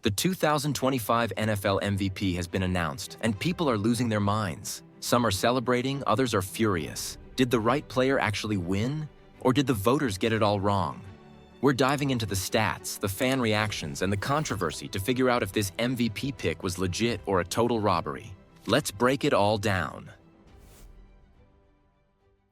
The 2025 NFL MVP has been announced, and people are losing their minds. Some are celebrating, others are furious. Did the right player actually win? Or did the voters get it all wrong? We're diving into the stats, the fan reactions, and the controversy to figure out if this MVP pick was legit or a total robbery. Let's break it all down.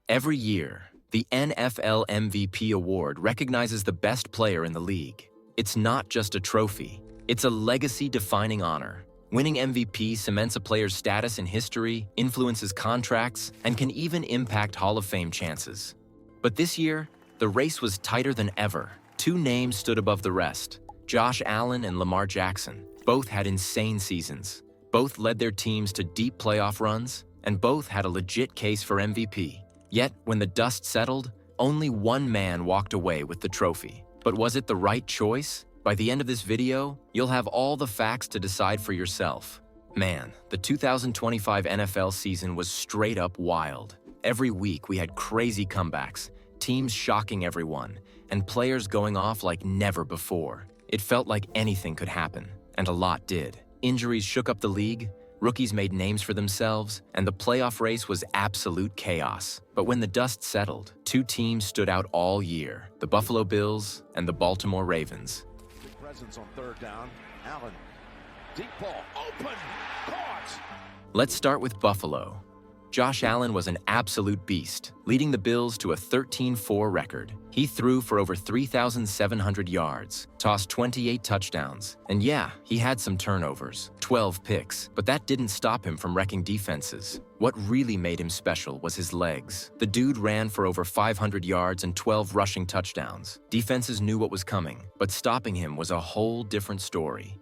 Every year, the NFL MVP award recognizes the best player in the league. It's not just a trophy. It's a legacy-defining honor. Winning MVP cements a player's status in history, influences contracts, and can even impact Hall of Fame chances. But this year, the race was tighter than ever. Two names stood above the rest: Josh Allen and Lamar Jackson. Both had insane seasons. Both led their teams to deep playoff runs, and both had a legit case for MVP. Yet, when the dust settled, only one man walked away with the trophy. But was it the right choice? By the end of this video, you'll have all the facts to decide for yourself. Man, the 2025 NFL season was straight up wild. Every week we had crazy comebacks, teams shocking everyone, and players going off like never before. It felt like anything could happen, and a lot did. Injuries shook up the league, rookies made names for themselves, and the playoff race was absolute chaos. But when the dust settled, two teams stood out all year: the Buffalo Bills and the Baltimore Ravens. Presence on third down. Allen, deep ball, open, caught. Let's start with Buffalo. Josh Allen was an absolute beast, leading the Bills to a 13-4 record. He threw for over 3,700 yards, tossed 28 touchdowns, and yeah, he had some turnovers, 12 picks, but that didn't stop him from wrecking defenses. What really made him special was his legs. The dude ran for over 500 yards and 12 rushing touchdowns. Defenses knew what was coming, but stopping him was a whole different story.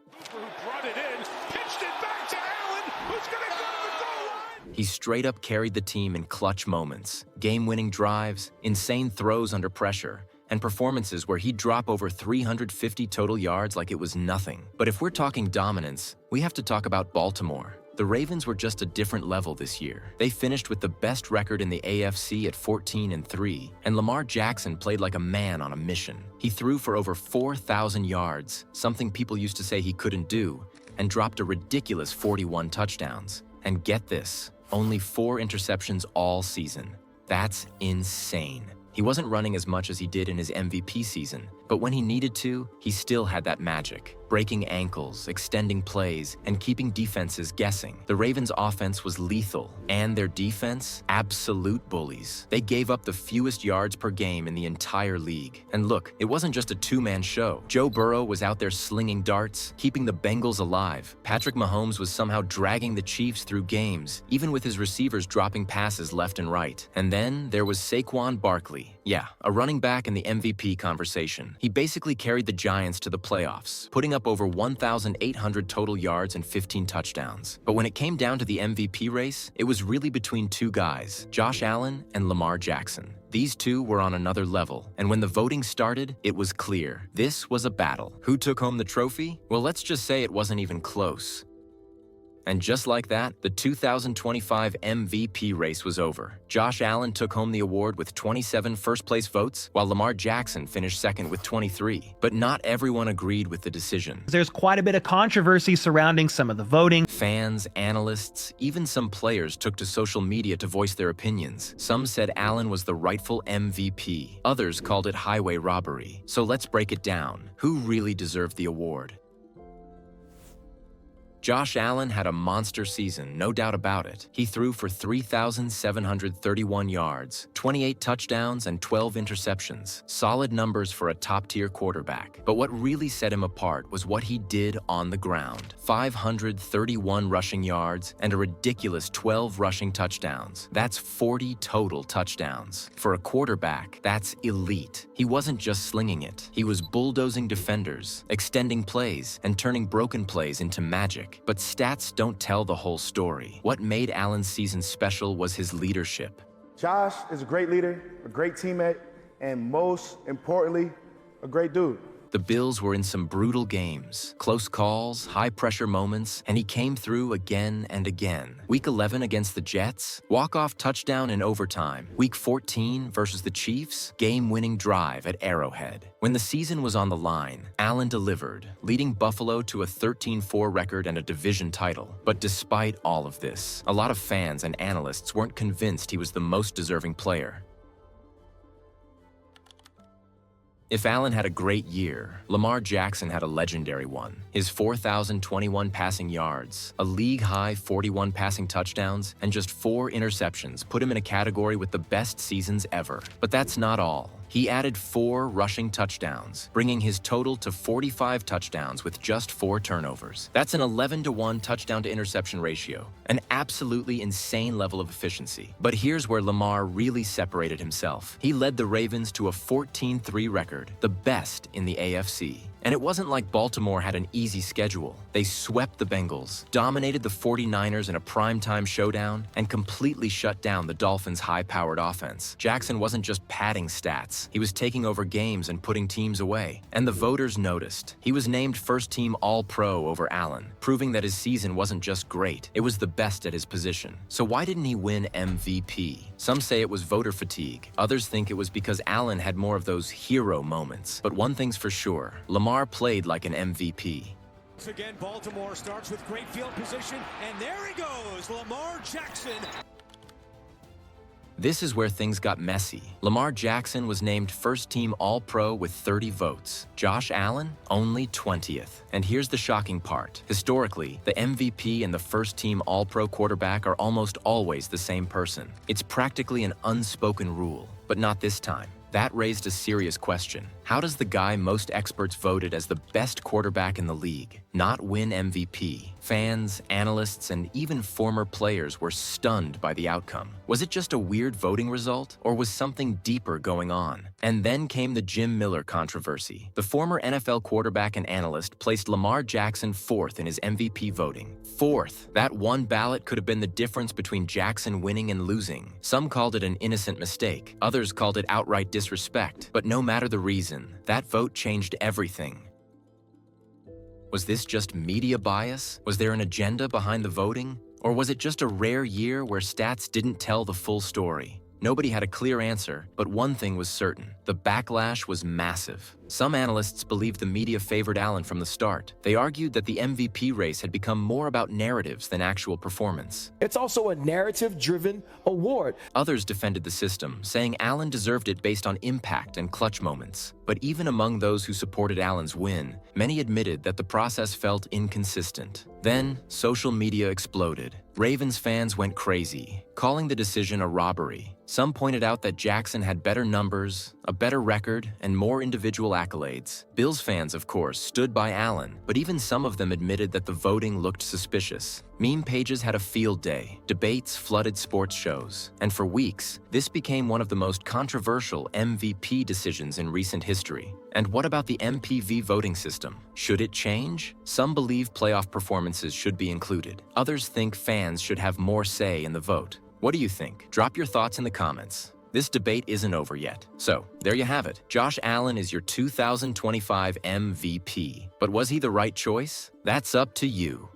He straight up carried the team in clutch moments, game-winning drives, insane throws under pressure, and performances where he'd drop over 350 total yards like it was nothing. But if we're talking dominance, we have to talk about Baltimore. The Ravens were just a different level this year. They finished with the best record in the AFC at 14-3, and Lamar Jackson played like a man on a mission. He threw for over 4,000 yards, something people used to say he couldn't do, and dropped a ridiculous 41 touchdowns. And get this, only 4 interceptions all season. That's insane. He wasn't running as much as he did in his MVP season, but when he needed to, he still had that magic, breaking ankles, extending plays, and keeping defenses guessing. The Ravens' offense was lethal, and their defense, absolute bullies. They gave up the fewest yards per game in the entire league. And look, it wasn't just a two-man show. Joe Burrow was out there slinging darts, keeping the Bengals alive. Patrick Mahomes was somehow dragging the Chiefs through games, even with his receivers dropping passes left and right. And then there was Saquon Barkley. Yeah, a running back in the MVP conversation. He basically carried the Giants to the playoffs, putting up over 1,800 total yards and 15 touchdowns. But when it came down to the MVP race, it was really between two guys, Josh Allen and Lamar Jackson. These two were on another level, and when the voting started, it was clear. This was a battle. Who took home the trophy? Well, let's just say it wasn't even close. And just like that, the 2025 MVP race was over. Josh Allen took home the award with 27 first-place votes, while Lamar Jackson finished second with 23. But not everyone agreed with the decision. There's quite a bit of controversy surrounding some of the voting. Fans, analysts, even some players took to social media to voice their opinions. Some said Allen was the rightful MVP. Others called it highway robbery. So let's break it down. Who really deserved the award? Josh Allen had a monster season, no doubt about it. He threw for 3,731 yards, 28 touchdowns, and 12 interceptions. Solid numbers for a top-tier quarterback. But what really set him apart was what he did on the ground. 531 rushing yards and a ridiculous 12 rushing touchdowns. That's 40 total touchdowns. For a quarterback, that's elite. He wasn't just slinging it. He was bulldozing defenders, extending plays, and turning broken plays into magic. But stats don't tell the whole story. What made Allen's season special was his leadership. Josh is a great leader, a great teammate, and most importantly, a great dude. The Bills were in some brutal games, close calls, high-pressure moments, and he came through again and again. Week 11 against the Jets, walk-off touchdown in overtime. Week 14 versus the Chiefs, game-winning drive at Arrowhead. When the season was on the line, Allen delivered, leading Buffalo to a 13-4 record and a division title. But despite all of this, a lot of fans and analysts weren't convinced he was the most deserving player. If Allen had a great year, Lamar Jackson had a legendary one. His 4,021 passing yards, a league-high 41 passing touchdowns, and just 4 interceptions put him in a category with the best seasons ever. But that's not all. He added 4 rushing touchdowns, bringing his total to 45 touchdowns with just 4 turnovers. That's an 11-to-1 touchdown-to-interception ratio, an absolutely insane level of efficiency. But here's where Lamar really separated himself. He led the Ravens to a 14-3 record, the best in the AFC. And it wasn't like Baltimore had an easy schedule. They swept the Bengals, dominated the 49ers in a primetime showdown, and completely shut down the Dolphins' high-powered offense. Jackson wasn't just padding stats. He was taking over games and putting teams away. And the voters noticed. He was named first-team All-Pro over Allen, proving that his season wasn't just great, it was the best at his position. So why didn't he win MVP? Some say it was voter fatigue. Others think it was because Allen had more of those hero moments. But one thing's for sure, Lamar played like an MVP. Once again, Baltimore starts with great field position, and there he goes, Lamar Jackson. This is where things got messy. Lamar Jackson was named first-team All-Pro with 30 votes. Josh Allen, only 20th. And here's the shocking part. Historically, the MVP and the first-team All-Pro quarterback are almost always the same person. It's practically an unspoken rule, but not this time. That raised a serious question. How does the guy most experts voted as the best quarterback in the league not win MVP? Fans, analysts, and even former players were stunned by the outcome. Was it just a weird voting result, or was something deeper going on? And then came the Jim Miller controversy. The former NFL quarterback and analyst placed Lamar Jackson 4th in his MVP voting. 4th. That one ballot could have been the difference between Jackson winning and losing. Some called it an innocent mistake. Others called it outright disrespect. But no matter the reason, that vote changed everything. Was this just media bias? Was there an agenda behind the voting? Or was it just a rare year where stats didn't tell the full story? Nobody had a clear answer, but one thing was certain. The backlash was massive. Some analysts believed the media favored Allen from the start. They argued that the MVP race had become more about narratives than actual performance. It's also a narrative-driven award. Others defended the system, saying Allen deserved it based on impact and clutch moments. But even among those who supported Allen's win, many admitted that the process felt inconsistent. Then, social media exploded. Ravens fans went crazy, calling the decision a robbery. Some pointed out that Jackson had better numbers, a better record, and more individual accolades. Bills fans, of course, stood by Allen, but even some of them admitted that the voting looked suspicious. Meme pages had a field day. Debates flooded sports shows. And for weeks, this became one of the most controversial MVP decisions in recent history. And what about the MPV voting system? Should it change? Some believe playoff performances should be included. Others think fans should have more say in the vote. What do you think? Drop your thoughts in the comments. This debate isn't over yet. So, there you have it. Josh Allen is your 2025 MVP. But was he the right choice? That's up to you.